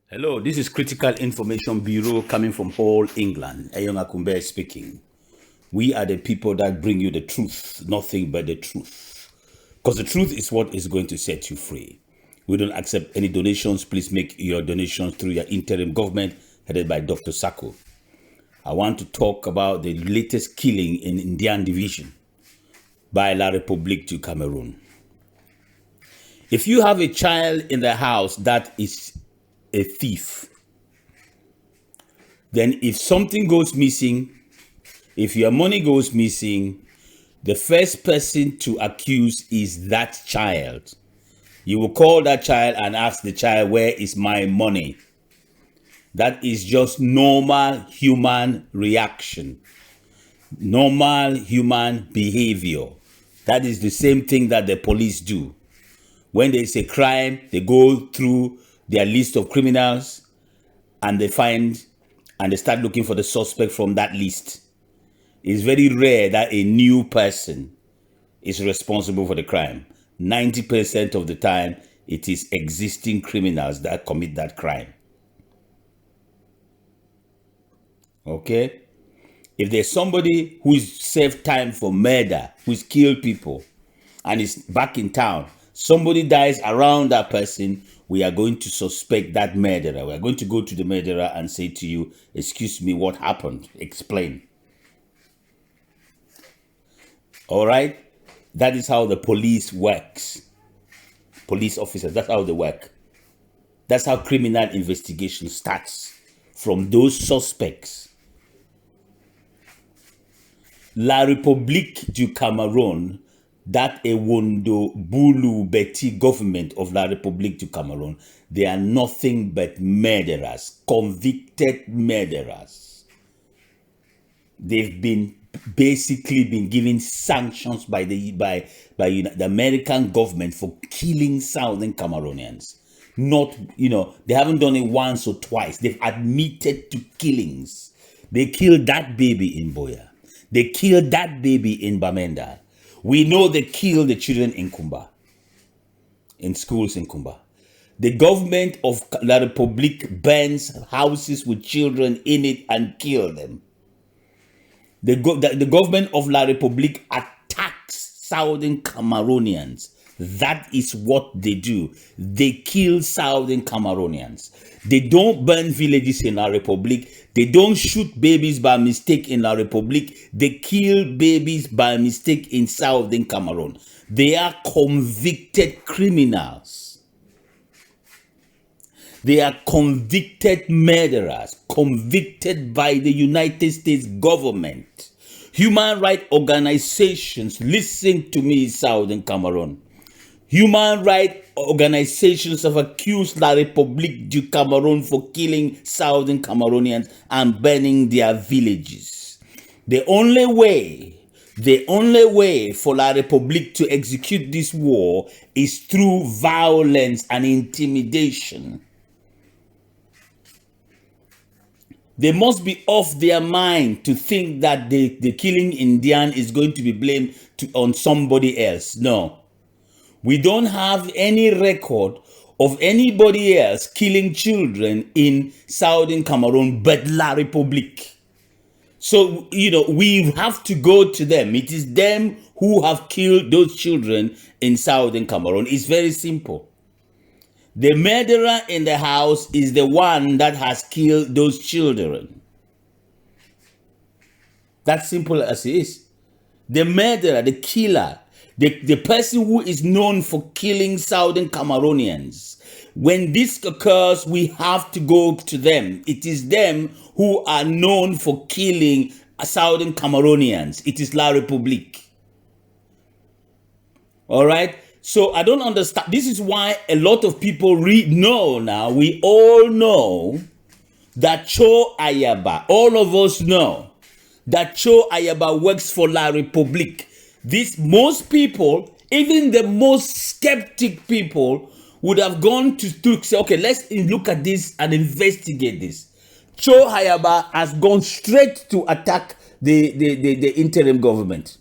Hello, this is Critical Information Bureau coming from Hull, England. Eyong Akumbe speaking. We are the people that bring you the truth, nothing but the truth. Because the truth is what is going to set you free. We don't accept any donations. Please make your donations through your interim government headed by Dr. Sako. I want to talk about the latest killing in Ndian division by La République du Cameroon. If you have a child in the house that is a thief, then if something goes missing, if your money goes missing, the first person to accuse is that child. You will call that child and ask the child, where is my money? That is just normal human reaction, normal human behavior. That is the same thing that the police do. When there's a crime, they go through their list of criminals and they find and they start looking for the suspect from that list. It's very rare that a new person is responsible for the crime. 90% of the time, it is existing criminals that commit that crime. Okay? If there's somebody who's served time for murder, who's killed people, and is back in town, somebody dies around that person, we are going to suspect that murderer. We are going to go to the murderer and say to you, excuse me, what happened? Explain. All right? That is how the police works. Police officers, that's how they work. That's how criminal investigation starts, from those suspects. La République du Cameroon, that Ewondo Bulu Beti government of La République du Cameroon, they are nothing but murderers, convicted murderers. They've been basically been given sanctions by the American government for killing Southern Cameroonians. Not, they haven't done it once or twice. They've admitted to killings. They killed that baby in Boya. They killed that baby in Bamenda. We know they killed the children in Kumba, in schools in Kumba. The government of La République burns houses with children in it and kill them. The government of La République attacks Southern Cameroonians. That is what they do. They kill Southern Cameroonians. They don't burn villages in La République. They don't shoot babies by mistake in La République. They kill babies by mistake in Southern Cameroon. They are convicted criminals. They are convicted murderers, convicted by the United States government. Human rights organizations, listen to me, Southern Cameroon. Human rights organizations have accused La République du Cameroon for killing Southern Cameroonians and burning their villages. The only way for La République to execute this war is through violence and intimidation. They must be off their mind to think that the killing in Ndian is going to be blamed on somebody else. No. We don't have any record of anybody else killing children in Southern Cameroon but La République. So, we have to go to them. It is them who have killed those children in Southern Cameroon. It's very simple. The murderer in the house is the one that has killed those children. That's simple as it is. The murderer, the killer, the person who is known for killing Southern Cameroonians. When this occurs, we have to go to them. It is them who are known for killing Southern Cameroonians. It is La République. All right? So I don't understand. This is why a lot of people know now. We all know that Cho Ayaba, all of us know that Cho Ayaba works for La République. Most people, even the most skeptic people, would have gone to say, okay, let's look at this and investigate this. Cho Ayaba has gone straight to attack the interim government.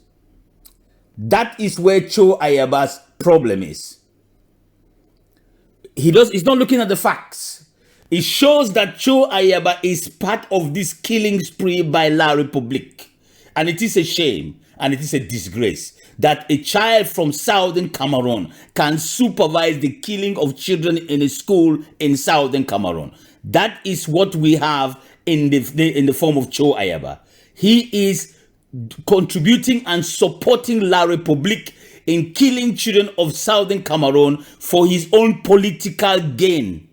That is where Cho Ayaba's problem is. He's not looking at the facts. It shows that Cho Ayaba is part of this killing spree by La Republique. And it is a shame and it is a disgrace that a child from Southern Cameroon can supervise the killing of children in a school in Southern Cameroon. That is what we have in the form of Cho Ayaba. He is contributing and supporting La Republique in killing children of Southern Cameroon for his own political gain.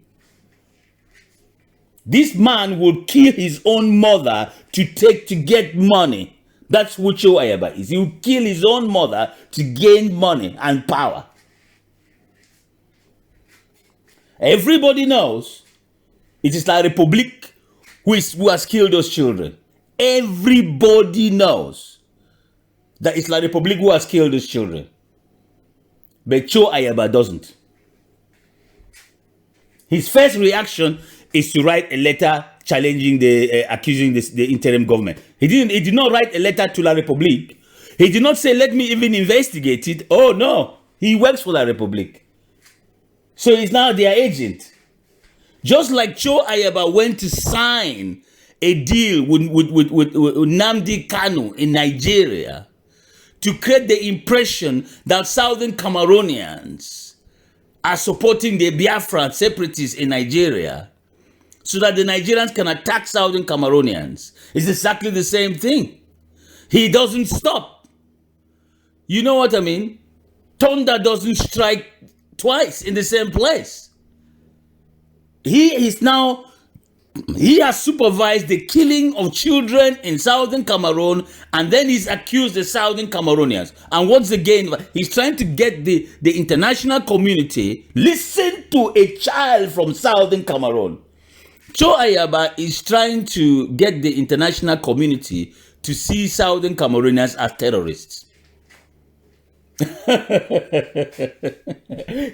This man will kill his own mother to get money. That's what Cho Ayaba is. He will kill his own mother to gain money and power. Everybody knows it is La Republique who has killed those children. Everybody knows that it's La Republique who has killed those children. But Cho Ayaba doesn't. His first reaction is to write a letter challenging accusing the interim government. He did not write a letter to La Republique. He did not say, let me even investigate it. Oh no, he works for La Republique. So he's now their agent. Just like Cho Ayaba went to sign a deal with Nnamdi Kanu in Nigeria to create the impression that Southern Cameroonians are supporting the Biafran separatists in Nigeria so that the Nigerians can attack Southern Cameroonians. It's exactly the same thing. He doesn't stop. You know what I mean? Thunder doesn't strike twice in the same place. He has supervised the killing of children in Southern Cameroon, and then he's accused the Southern Cameroonians. And once again, he's trying to get the international community, listen to a child from Southern Cameroon. Cho Ayaba is trying to get the international community to see Southern Cameroonians as terrorists.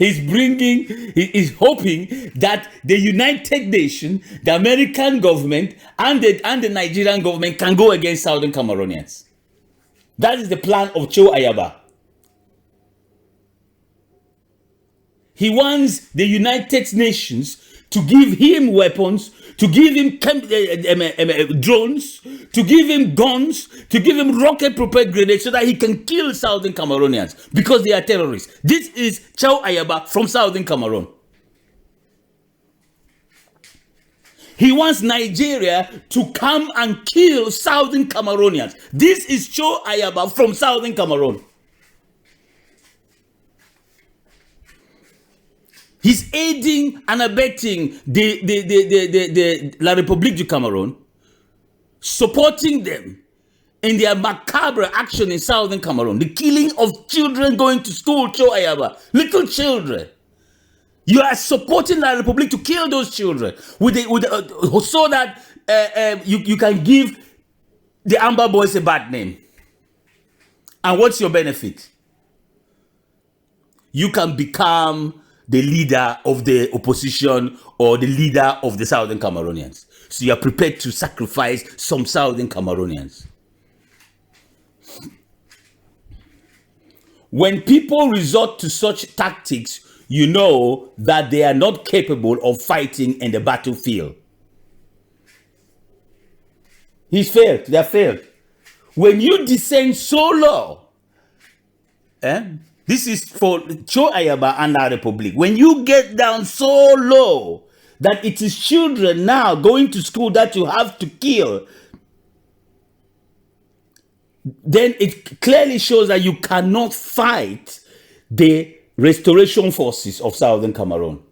He's hoping that the United Nations, the American government, and the Nigerian government can go against Southern Cameroonians. That is the plan of Cho Ayaba. He wants the United Nations to give him weapons, to give him drones, to give him guns, to give him rocket-propelled grenades so that he can kill Southern Cameroonians because they are terrorists. This is Cho Ayaba from Southern Cameroon. He wants Nigeria to come and kill Southern Cameroonians. This is Cho Ayaba from Southern Cameroon. He's aiding and abetting the La République du Cameroon, supporting them in their macabre action in Southern Cameroon, the killing of children going to school, Cho Ayaba, little children. You are supporting La République to kill those children so that you can give the Amber Boys a bad name. And what's your benefit? You can become the leader of the opposition or the leader of the Southern Cameroonians. So you are prepared to sacrifice some Southern Cameroonians. When people resort to such tactics, you know that they are not capable of fighting in the battlefield. He's failed. They have failed. When you descend so low, this is for Cho Ayaba and La Republique. When you get down so low that it is children now going to school that you have to kill, then it clearly shows that you cannot fight the restoration forces of Southern Cameroon.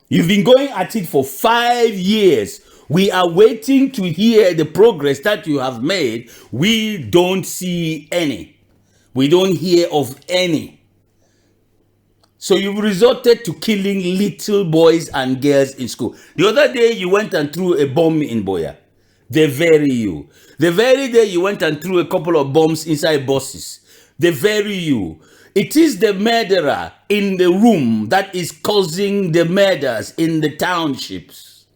You've been going at it for 5 years. We are waiting to hear the progress that you have made. We don't see any. We don't hear of any. So you've resorted to killing little boys and girls in school. The other day you went and threw a bomb in Boya. They vary you. The very day you went and threw a couple of bombs inside buses. They vary you. It is the murderer in the room that is causing the murders in the townships.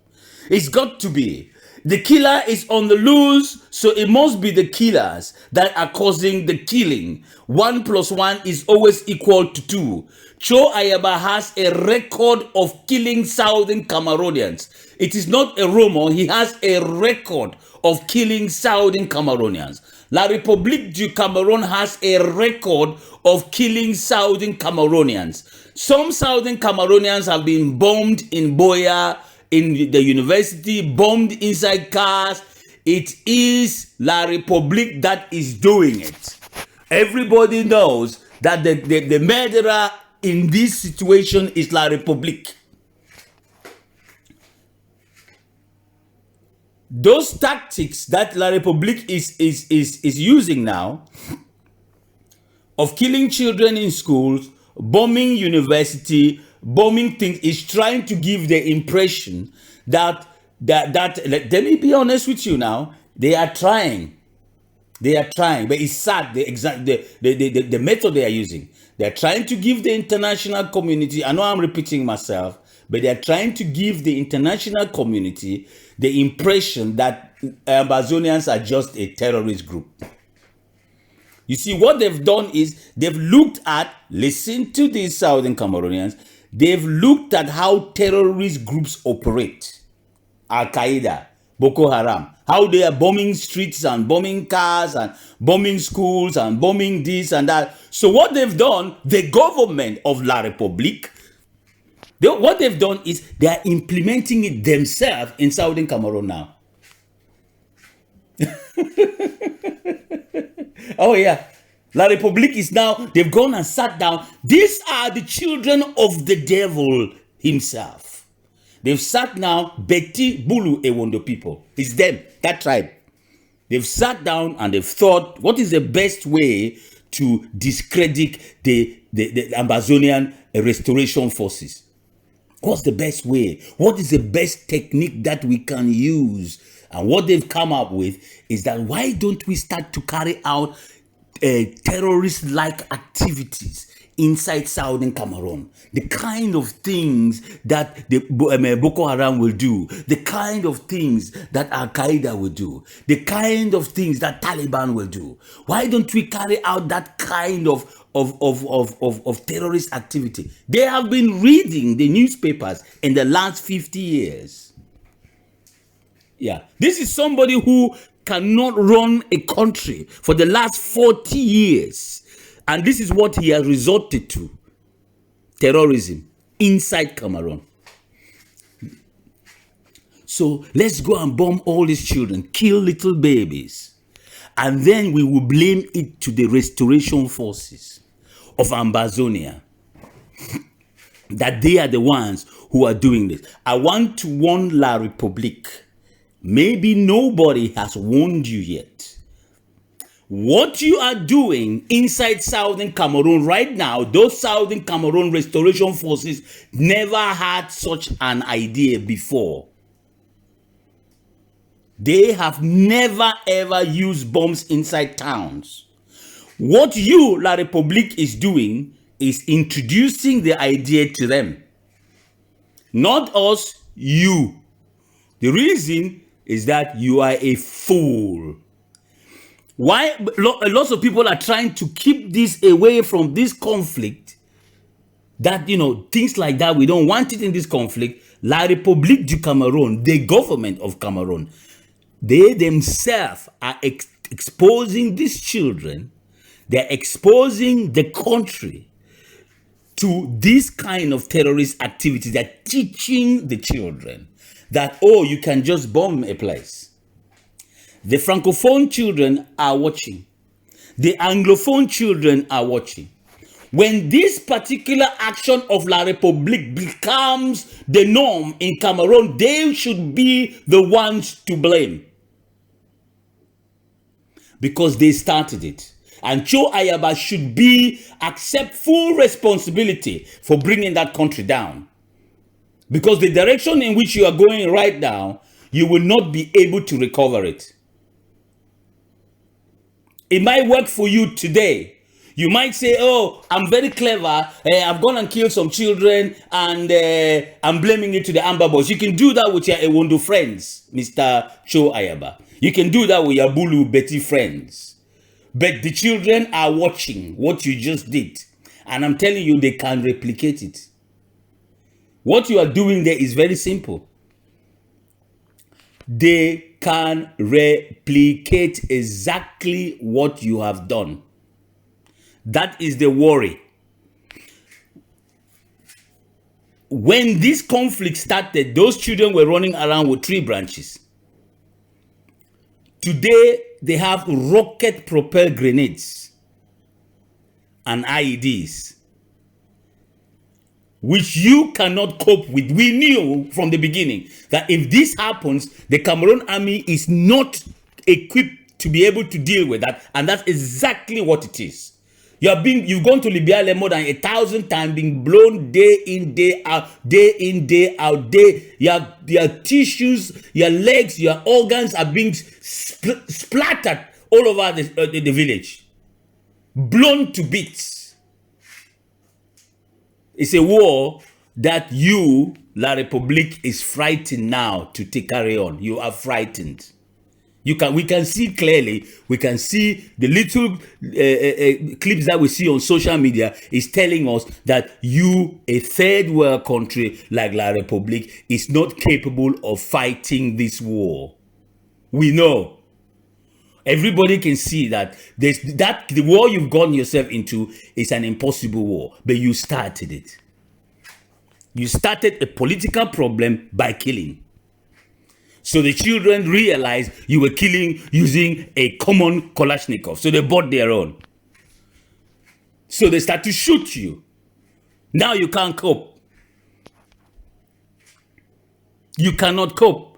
It's got to be. The killer is on the loose, so it must be the killers that are causing the killing. 1 + 1 is always equal to 2. Cho Ayaba has a record of killing Southern Cameroonians. It is not a rumor. He has a record of killing Southern Cameroonians. La République du Cameroon has a record of killing Southern Cameroonians. Some Southern Cameroonians have been bombed in Boya, in the university, bombed inside cars. It is La République that is doing it. Everybody knows that the murderer in this situation is La République. Those tactics that La République is using now, of killing children in schools, bombing university, bombing things, is trying to give the impression that let me be honest with you now, they are trying. They are trying, but it's sad, the method they are using. They're trying to give the international community, I know I'm repeating myself, but they're trying to give the international community the impression that Amazonians are just a terrorist group. You see, what they've done is they've looked at, listen to these Southern Cameroonians, they've looked at how terrorist groups operate. Al-Qaeda, Boko Haram, how they are bombing streets and bombing cars and bombing schools and bombing this and that. So what they've done, the government of La République, what they've done is they are implementing it themselves in Southern Cameroon now. Oh yeah, La République is now, they've gone and sat down. These are the children of the devil himself. They've sat now, Beti, Bulu, Ewondo people. It's them, that tribe. They've sat down and they've thought, what is the best way to discredit the Amazonian restoration forces? What's the best way? What is the best technique that we can use? And what they've come up with is that why don't we start to carry out terrorist-like activities inside Southern Cameroon? The kind of things that the Boko Haram will do, the kind of things that Al-Qaeda will do, the kind of things that Taliban will do. Why don't we carry out that kind of terrorist activity? They have been reading the newspapers in the last 50 years. Yeah, this is somebody who cannot run a country for the last 40 years. And this is what he has resorted to. Terrorism inside Cameroon. So let's go and bomb all these children, kill little babies. And then we will blame it to the restoration forces of Amazonia. That they are the ones who are doing this. I want to warn La République. Maybe nobody has warned you yet. What you are doing inside Southern Cameroon right now, those Southern Cameroon restoration forces never had such an idea before. They have never ever used bombs inside towns. What you, La République, is doing is introducing the idea to them. Not us, you. The reason is that you are a fool. Why lots of people are trying to keep this away from this conflict, that, you know, things like that, we don't want it in this conflict. La République du Cameroon, the government of Cameroon, they themselves are exposing these children, they're exposing the country to this kind of terrorist activity. They're teaching the children that, oh, you can just bomb a place. The Francophone children are watching. The Anglophone children are watching. When this particular action of La République becomes the norm in Cameroon, they should be the ones to blame. Because they started it. And Cho Ayaba should accept full responsibility for bringing that country down. Because the direction in which you are going right now, you will not be able to recover it. It might work for you today. You might say, oh, I'm very clever. I've gone and killed some children and I'm blaming it to the Amber Boys. You can do that with your Ewondo friends, Mr. Cho Ayaba. You can do that with your Bulu Betty friends. But the children are watching what you just did. And I'm telling you, they can replicate it. What you are doing there is very simple. They can replicate exactly what you have done. That is the worry. When this conflict started, those children were running around with tree branches. Today, they have rocket-propelled grenades and IEDs, which you cannot cope with. We knew from the beginning that if this happens, the Cameroon army is not equipped to be able to deal with that, and that's exactly what it is. You've gone to Libya more than 1,000 times, being blown day in, day out, day in, day out. Your tissues, your legs, your organs are being splattered all over the village, blown to bits. It's a war that you, La République, is frightened now to carry on. You are frightened. We can see clearly. We can see the little clips that we see on social media is telling us that you, a third world country like La République, is not capable of fighting this war. We know. Everybody can see that the war you've gotten yourself into is an impossible war, but you started it. You started a political problem by killing. So the children realized you were killing using a common Kalashnikov. So they bought their own. So they start to shoot you. Now you can't cope. You cannot cope.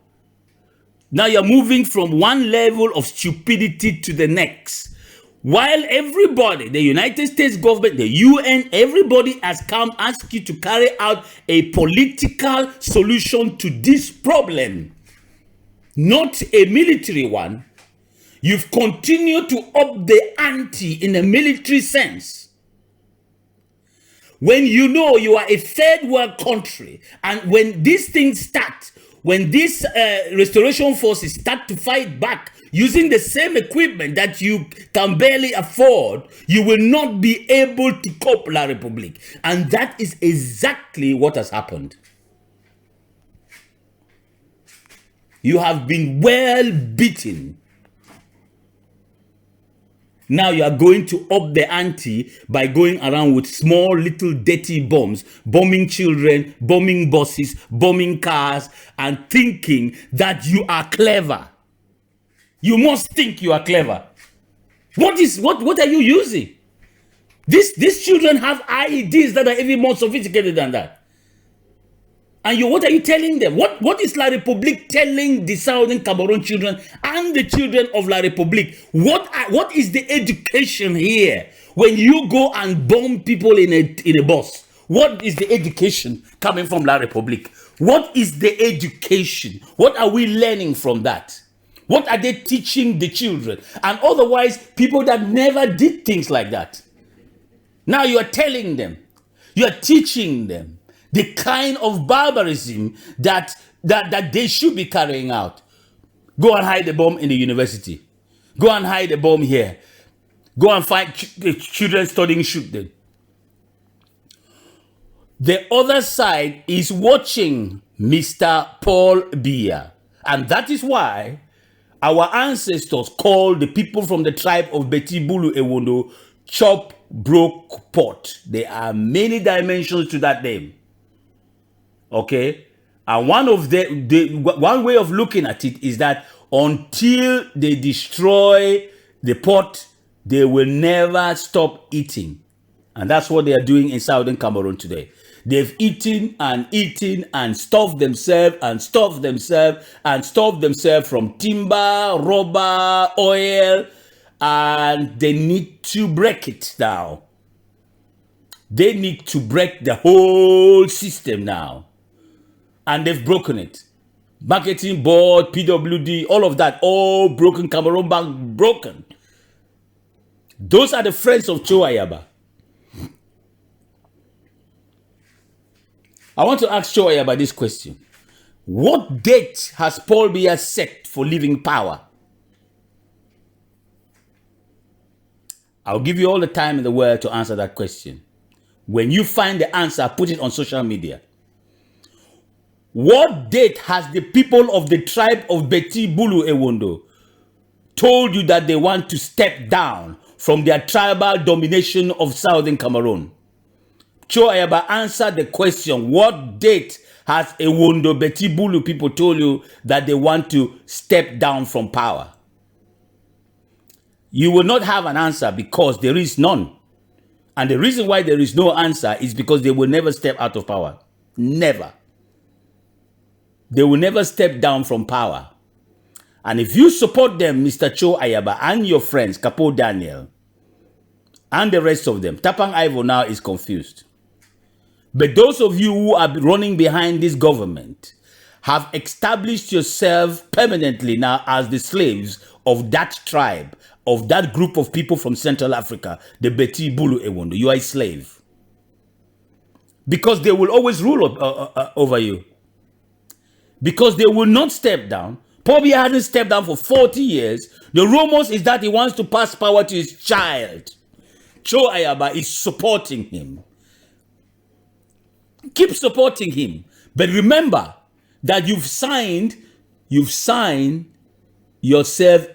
Now you're moving from one level of stupidity to the next. While everybody, the United States government, the UN, everybody has come ask you to carry out a political solution to this problem, not a military one. You've continued to up the ante in a military sense. When you know you are a third world country, and when these things start, when these restoration forces start to fight back using the same equipment that you can barely afford, you will not be able to cope, La République. And that is exactly what has happened. You have been well beaten. Now you are going to up the ante by going around with small little dirty bombs, bombing children, bombing buses, bombing cars, and thinking that you are clever. You must think you are clever. What are you using? These children have IEDs that are even more sophisticated than that. And what are you telling them? What is La République telling the Southern Cameroon children and the children of La République? What is the education here when you go and bomb people in a bus? What is the education coming from La République? What is the education? What are we learning from that? What are they teaching the children? And otherwise, people that never did things like that. Now you are telling them, you are teaching them the kind of barbarism that they should be carrying out. Go and hide the bomb in the university. Go and hide the bomb here. Go and find the children studying shooting. The other side is watching Mr. Paul Biya. And that is why our ancestors called the people from the tribe of Beti Bulu Ewondo chop broke pot. There are many dimensions to that name. Okay, and one way of looking at it is that until they destroy the pot, they will never stop eating. And that's what they are doing in Southern Cameroon today. They've eaten and stuffed themselves from timber, rubber, oil, and they need to break it now. They need to break the whole system now. And they've broken it. Marketing board, PWD, all of that, all broken. Cameroon Bank broken. Those are the friends of Cho Ayaba. I want to ask Cho Ayaba this question. What date has Paul Biya set for leaving power? I'll give you all the time in the world to answer that question. When you find the answer, put it on social media. What date has the people of the tribe of Beti Bulu Ewondo told you that they want to step down from their tribal domination of Southern Cameroon? Cho Ayaba answered the question. What date has Ewondo Beti Bulu people told you that they want to step down from power? You will not have an answer because there is none. And the reason why there is no answer is because they will never step out of power. Never. They will never step down from power. And if you support them, Mr. Cho Ayaba and your friends, Capo Daniel, and the rest of them, Tapang Ivo now is confused. But those of you who are running behind this government have established yourself permanently now as the slaves of that tribe, of that group of people from Central Africa, the Beti Bulu Ewondo. You are a slave. Because they will always rule over you. Because they will not step down. Paul Biya hasn't stepped down for 40 years. The rumors is that he wants to pass power to his child. Cho Ayaba is supporting him. Keep supporting him. But remember that you've signed yourself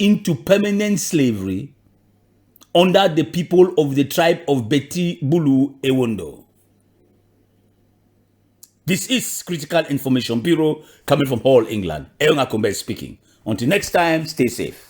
into permanent slavery under the people of the tribe of Beti Bulu Ewondo. This is Critical Information Bureau coming from Hull, England. Eon Akombe speaking. Until next time, stay safe.